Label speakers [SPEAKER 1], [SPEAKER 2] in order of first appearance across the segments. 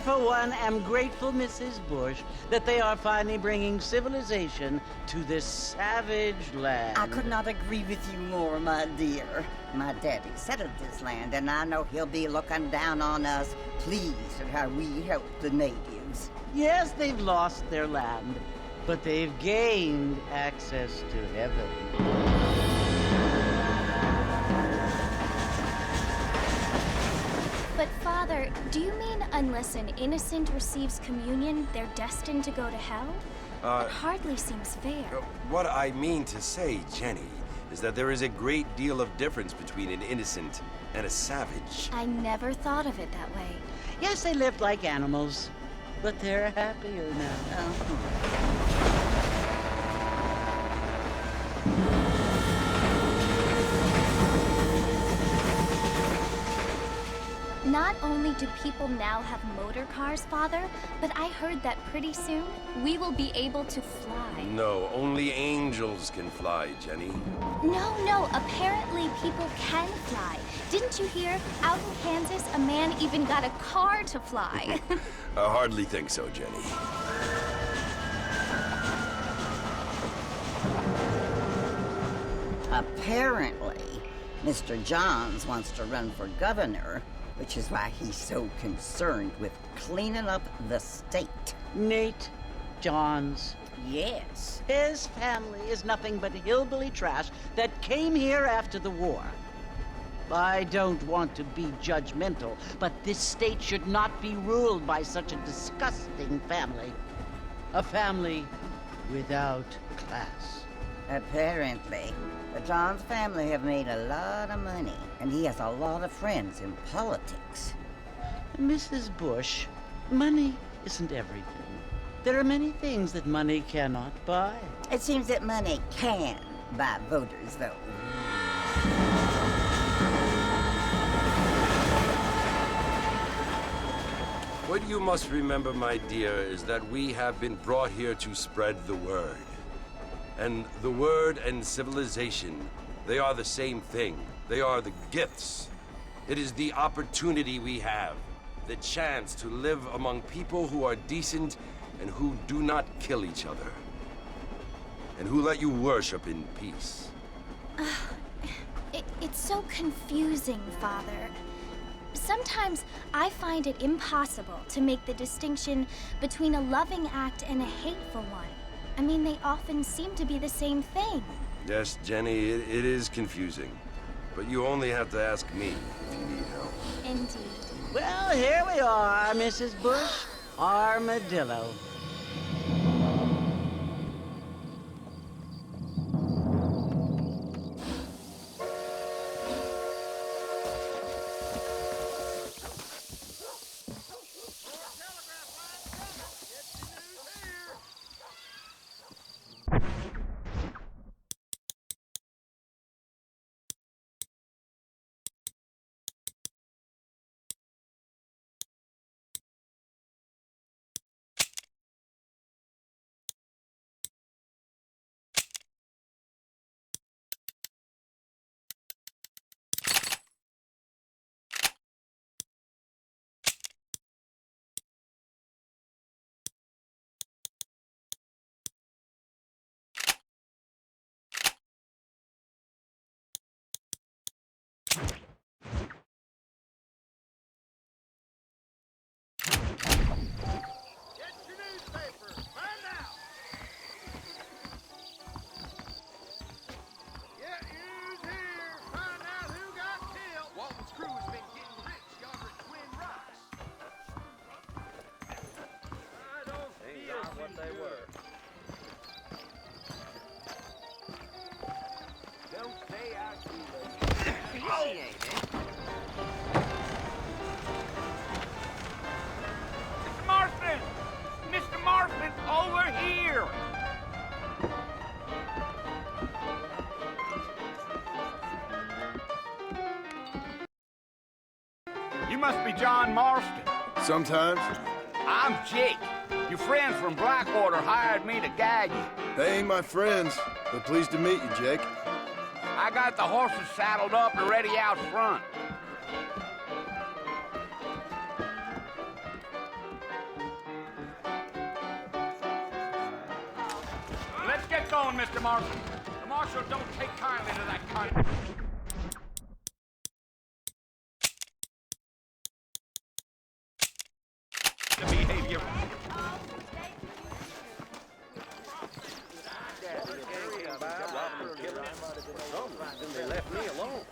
[SPEAKER 1] for one, am grateful, Mrs. Bush, that they are finally bringing civilization to this savage land.
[SPEAKER 2] I could not agree with you more, my dear. My daddy settled this land, and I know he'll be looking down on us, pleased at how we help the natives.
[SPEAKER 1] Yes, they've lost their land, but they've gained access to heaven.
[SPEAKER 3] But, Father, do you mean unless an innocent receives communion, they're destined to go to hell? That hardly seems fair.
[SPEAKER 4] What I mean to say, Jenny, is that there is a great deal of difference between an innocent and a savage.
[SPEAKER 3] I never thought of it that way.
[SPEAKER 1] Yes, they lived like animals, but they're happier now.
[SPEAKER 3] Not only do people now have motor cars, Father, but I heard that pretty soon we will be able to fly.
[SPEAKER 4] No, only angels can fly, Jenny.
[SPEAKER 3] No, apparently people can fly. Didn't you hear? Out in Kansas, a man even got a car to fly.
[SPEAKER 4] I hardly think so, Jenny.
[SPEAKER 2] Apparently, Mr. Johns wants to run for governor, which is why he's so concerned with cleaning up the state.
[SPEAKER 1] Nate Johns.
[SPEAKER 2] Yes.
[SPEAKER 1] His family is nothing but hillbilly trash that came here after the war. I don't want to be judgmental, but this state should not be ruled by such a disgusting family. A family without class.
[SPEAKER 2] Apparently, the Johns family have made a lot of money, and he has a lot of friends in politics.
[SPEAKER 1] Mrs. Bush, money isn't everything. There are many things that money cannot buy.
[SPEAKER 2] It seems that money can buy voters, though.
[SPEAKER 4] What you must remember, my dear, is that we have been brought here to spread the word. And the word and civilization, they are the same thing. They are the gifts. It is the opportunity we have, the chance to live among people who are decent and who do not kill each other, and who let you worship in peace.
[SPEAKER 3] It's so confusing, Father. Sometimes I find it impossible to make the distinction between a loving act and a hateful one. I mean, they often seem to be the same thing.
[SPEAKER 4] Yes, Jenny, it is confusing. But you only have to ask me if you need help.
[SPEAKER 3] Indeed.
[SPEAKER 1] Well, here we are, Mrs. Bush. Armadillo.
[SPEAKER 5] Mr. Marston, over here! You must be John Marston.
[SPEAKER 6] Sometimes.
[SPEAKER 5] I'm Jake. Your friends from Blackwater hired me to guide you.
[SPEAKER 6] They ain't my friends, but pleased to meet you, Jake.
[SPEAKER 5] I got the horses saddled up and ready out front. going, Mr. Marshal. The Marshal don't take kindly to that kind of behavior.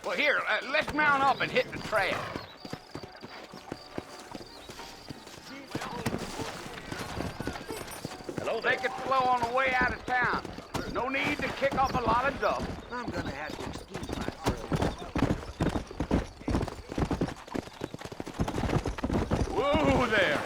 [SPEAKER 5] Well, here, let's mount up and hit the trail. Take it slow on the way out of town. No need to kick up a lot of dust.
[SPEAKER 7] I'm gonna have to excuse myself.
[SPEAKER 5] Whoa there.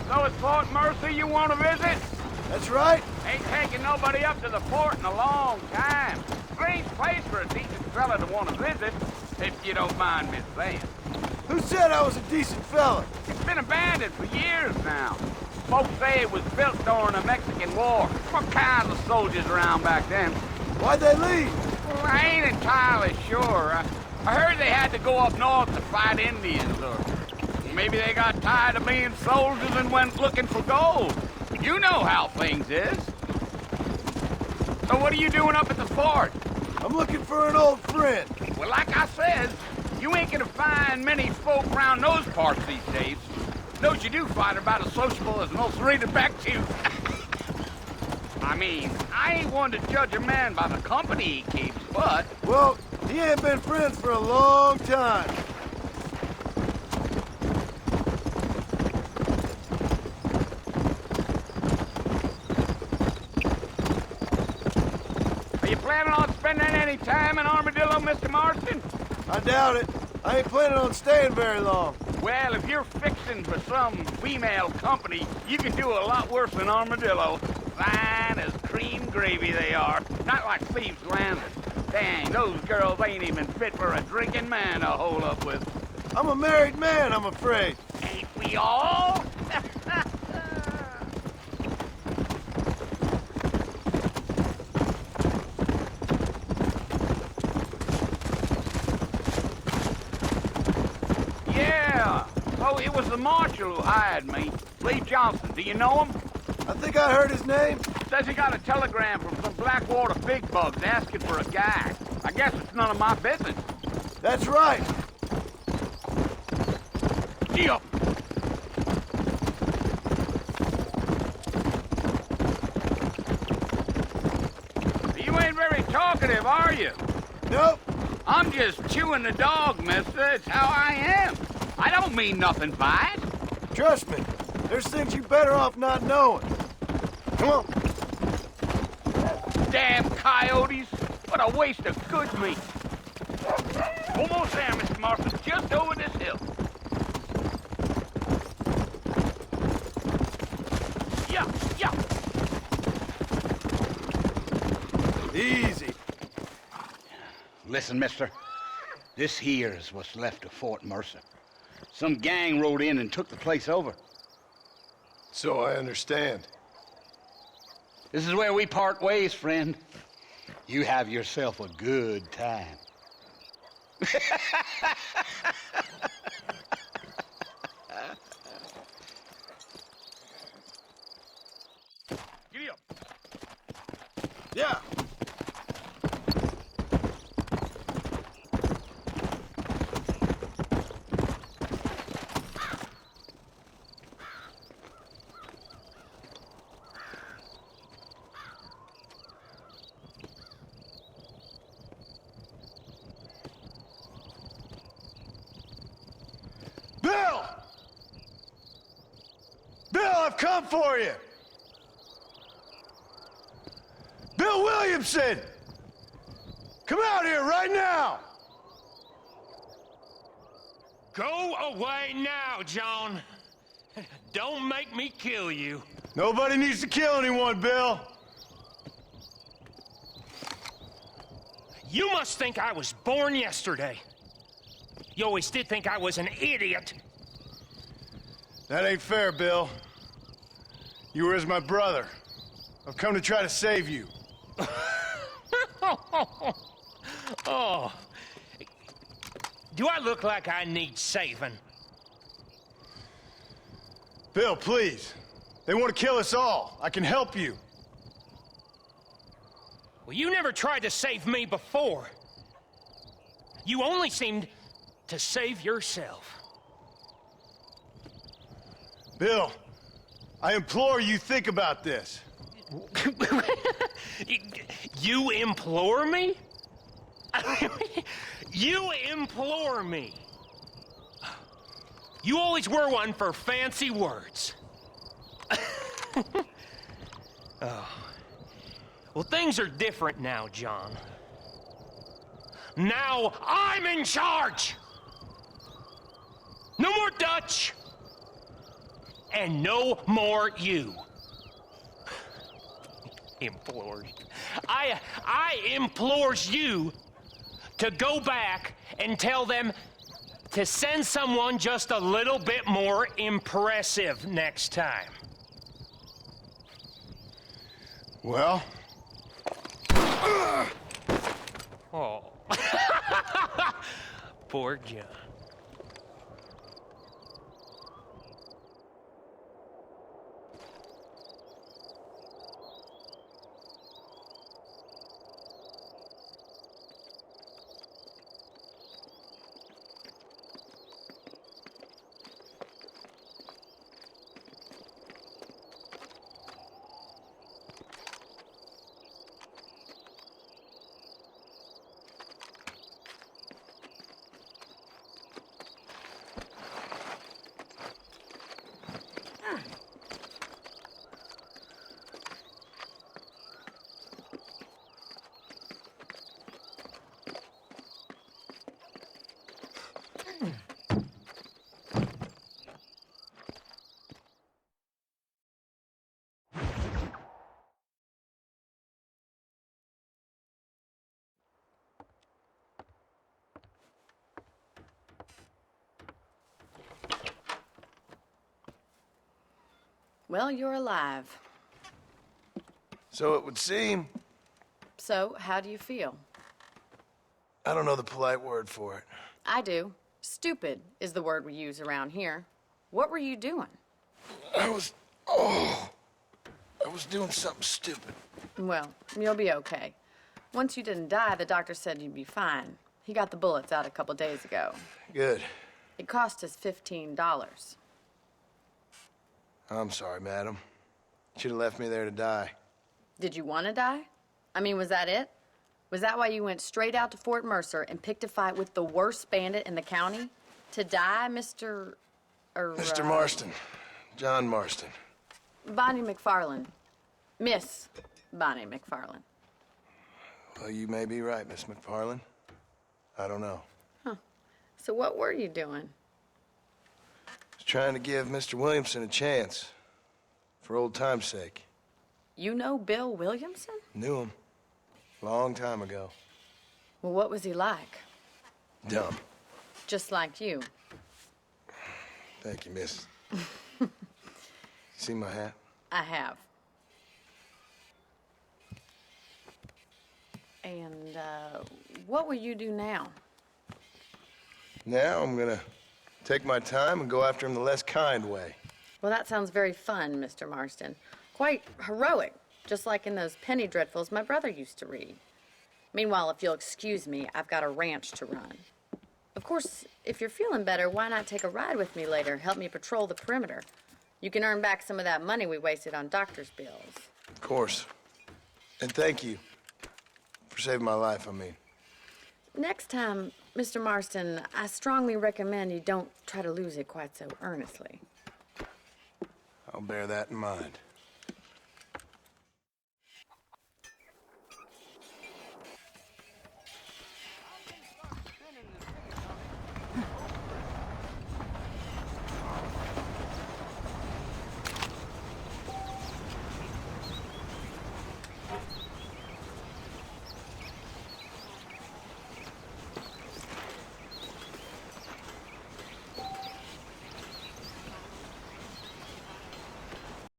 [SPEAKER 5] So it's Fort Mercy you want to visit?
[SPEAKER 6] That's right.
[SPEAKER 5] Ain't taking nobody up to the fort in a long time. Strange place for a decent fella to want to visit, if you don't mind me saying.
[SPEAKER 6] Who said I was a decent fella?
[SPEAKER 5] It's been abandoned for years now. Folks say it was built during the Mexican War. What kinds of soldiers around back then?
[SPEAKER 6] Why'd they leave?
[SPEAKER 5] Well, I ain't entirely sure. I heard they had to go up north to fight Indians, or maybe they got tired of being soldiers and went looking for gold. You know how things is. So what are you doing up at the fort?
[SPEAKER 6] I'm looking for an old friend.
[SPEAKER 5] Well, like I said, you ain't gonna find many folk around those parts these days. Those you do find are about as sociable as an old serrated back tooth. I mean, I ain't one to judge a man by the company he keeps, but...
[SPEAKER 6] Well, he ain't been friends for a long time.
[SPEAKER 5] Are you planning on spending any time in Armadillo, Mr. Marston?
[SPEAKER 6] I doubt it. I ain't planning on staying very long.
[SPEAKER 5] Well, if you're fixing for some female company, you can do a lot worse than Armadillo. Fine as cream gravy they are. Not like Thieves' Landing. Dang, those girls ain't even fit for a drinking man to hole up with.
[SPEAKER 6] I'm a married man, I'm afraid.
[SPEAKER 5] Ain't we all? Yeah. Oh, it was the marshal who hired me. Lee Johnson. Do you know him?
[SPEAKER 6] I think I heard his name.
[SPEAKER 5] Says he got a telegram from some Blackwater big bugs asking for a guy. I guess it's none of my business.
[SPEAKER 6] That's right.
[SPEAKER 5] Gee up. You ain't very talkative, are you?
[SPEAKER 6] Nope.
[SPEAKER 5] I'm just chewing the dog, mister. It's how I am. I don't mean nothing by it.
[SPEAKER 6] Trust me. There's things you better off not knowing. Come on.
[SPEAKER 5] Damn coyotes. What a waste of good meat. Almost there, Mr. Marston. Just over this hill. Yeah, yeah.
[SPEAKER 6] Easy.
[SPEAKER 5] Listen, mister. This here is what's left of Fort Mercer. Some gang rode in and took the place over.
[SPEAKER 6] So I understand.
[SPEAKER 5] This is where we part ways, friend. You have yourself a good time. Giddy up.
[SPEAKER 6] Yeah. Bill! Bill, I've come for you! Bill Williamson! Come out here right now!
[SPEAKER 8] Go away now, John. Don't make me kill you.
[SPEAKER 6] Nobody needs to kill anyone, Bill.
[SPEAKER 8] You must think I was born yesterday. You always did think I was an idiot.
[SPEAKER 6] That ain't fair, Bill. You were as my brother. I've come to try to save you.
[SPEAKER 8] Oh, Do I look like I need saving?
[SPEAKER 6] Bill, please. They want to kill us all. I can help you.
[SPEAKER 8] Well, you never tried to save me before. You only seemed to save yourself.
[SPEAKER 6] Bill, I implore you think about this.
[SPEAKER 8] You implore me? You implore me. You always were one for fancy words. Oh. Well, things are different now, John. Now I'm in charge! No more Dutch! And no more you. Implores. I implores you to go back and tell them to send someone just a little bit more impressive next time.
[SPEAKER 6] Well?
[SPEAKER 8] Oh. Poor John.
[SPEAKER 9] Well, you're alive.
[SPEAKER 6] So it would seem.
[SPEAKER 9] So, how do you feel?
[SPEAKER 6] I don't know the polite word for it.
[SPEAKER 9] I do. Stupid is the word we use around here. What were you doing?
[SPEAKER 6] I was doing something stupid.
[SPEAKER 9] Well, you'll be okay. Once you didn't die, the doctor said you'd be fine. He got the bullets out a couple days ago.
[SPEAKER 6] Good.
[SPEAKER 9] It cost us $15.
[SPEAKER 6] I'm sorry, madam. Should have left me there to die.
[SPEAKER 9] Did you want to die? I mean, was that it? Was that why you went straight out to Fort Mercer and picked a fight with the worst bandit in the county? To die, Mr.
[SPEAKER 6] Mr. Marston. John Marston.
[SPEAKER 9] Bonnie McFarland. Miss Bonnie McFarland.
[SPEAKER 6] Well, you may be right, Miss McFarland. I don't know.
[SPEAKER 9] Huh. So what were you doing?
[SPEAKER 6] Was trying to give Mr. Williamson a chance. For old time's sake.
[SPEAKER 9] You know Bill Williamson?
[SPEAKER 6] Knew him. Long time ago.
[SPEAKER 9] Well, what was he like?
[SPEAKER 6] Dumb.
[SPEAKER 9] Just like you.
[SPEAKER 6] Thank you, miss. See my hat?
[SPEAKER 9] I have. And, what will you do now?
[SPEAKER 6] Now I'm gonna take my time and go after him the less kind way.
[SPEAKER 9] Well, that sounds very fun, Mr. Marston. Quite heroic, just like in those penny dreadfuls my brother used to read. Meanwhile, if you'll excuse me, I've got a ranch to run. Of course, if you're feeling better, why not take a ride with me later? Help me patrol the perimeter. You can earn back some of that money we wasted on doctor's bills.
[SPEAKER 6] Of course. And thank you for saving my life, I mean.
[SPEAKER 9] Next time, Mr. Marston, I strongly recommend you don't try to lose it quite so earnestly.
[SPEAKER 6] I'll bear that in mind.